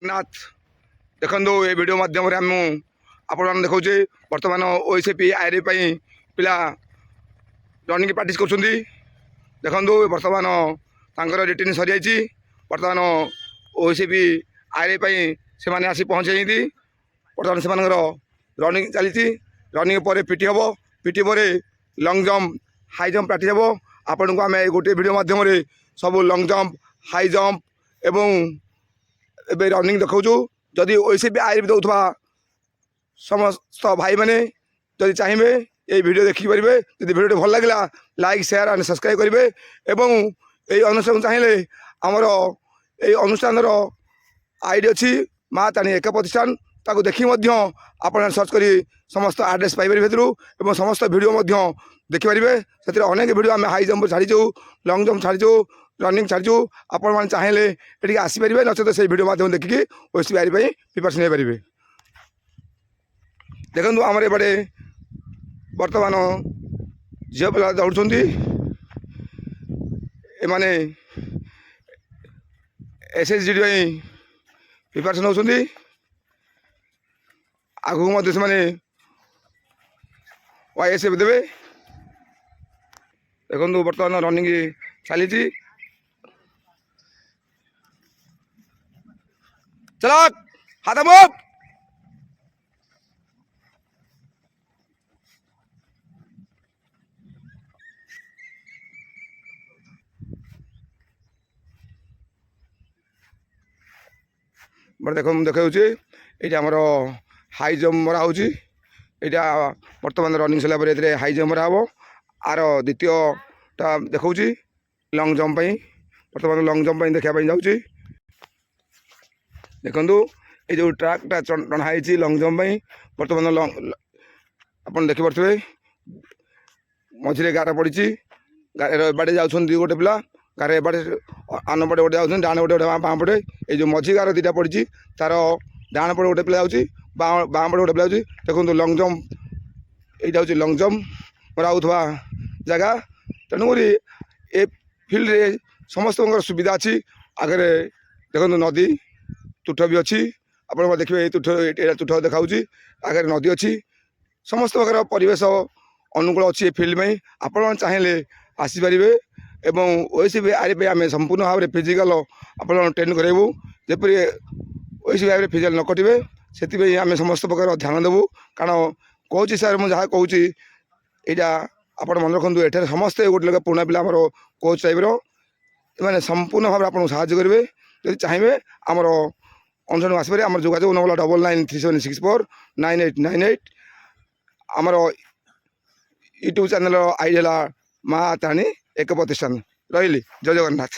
नाथ देखो ये वीडियो माध्यम आपण देखा बर्तमान ओएसपी आईआरबी पिला रनिंग प्रैक्टिस कर देखो बर्तमान तांकर रिटर्न सरी जाइए बर्तमान ओएसपी आईआरबी से मैंने आसी पहुँचे बर्तमान से रनिंग चली रनिंग पर पीटी हम पीटी पर lung jump high jump practice हम आपण को आम गोटे वीडियो माध्यम सब लंग जंप हाई जंप एवं एबे रनिंग देखाऊँ जदि ओएसपी आईआरबी दौथबा समस्त भाई मैंने जदि चाहिए ये वीडियो देखिपारे जब वीडियो भल लगे लाइक शेयर एंड सब्सक्राइब करेंगे एवं ये अनुष्ठान चाहिए आमर ये अनुष्ठान आईडी अच्छी माँ तानी एक प्रतिष्ठान ताको देखी आप सर्च कर समस्त आड्रेस पाइपर एवं समस्त वीडियो देखिपारे से अनेक वीडियो आम हाई जंप छाड़ीचु लंग जंप छाड़ीचु रनिंग छाड़ीचु आपण मैंने चाहिए ये आसीपारे नचेत से वीडियो माध्यम देखिकी ओएसपी आईआरबी प्रिपरेशन हो पारे देखो आमर एपटे बर्तमान झील पिला दौड़ एमाने एसएसजी प्रिपरेशन होती आगू से वाईएसएफ देवे देखो बर्तमान रनिंग चली चलो हाथ मुव बट देख मुझे ये आमर हाई जंप मरा हो बर्तमान रनिंग सरला हाई जंप मरा हम आर द्वितीयटा देखा लंग जंप बर्तमान लंग जंप देखापी जाऊँगी देखु ये जो ट्रैकटा टणाई लंग जंप बर्तमान आप देखिपे मझे गार पड़ी गाड़े जाऊँ गोटे पिला गार एबाटे आन पटे गोटे जाऊँ डाण पटे गोटे बाँ पटे ये जो मझी गार दुटा पड़ी तार डाण पटे गोटे पिला जाऊँगी बाँ पटे गोटे पिला जाऊँगी देखो लंग जंप ये हूँ लंग जंप मरा होता जगह तेणुक ए फिल्ड रे समस्त सुविधा अच्छी आगे देखो नदी तुठ भी अच्छी आप देखिए ये तुठ देखा आगे नदी अच्छी समस्त प्रकार परिवेश अनुकूल अच्छी फिल्ड में आप चाहिए आसीपारे एवं ओएसपी आईआरबी आम संपूर्ण भाव में फिजिकल आप ट्रेन करेबू जपरी ओएसपी आईआरबी फिजिकल न कटे से आम समस्त प्रकार ध्यान देवु कारण कौच सर मुझे जहाँ कहूँ यहाँ आप मन रखु ये समस्ते गोटे लोग पुणा पिला कोच टाइप मैंने संपूर्ण भाव आपको साहय करेंगे जब चाहिए आमर अनुष्ठान आसपे आम जोगाजोग नंबर 9937649898 आमर यूट्यूब चैनल आईडी है माँ ताणी एक प्रतिष्ठान रही जय जगन्नाथ।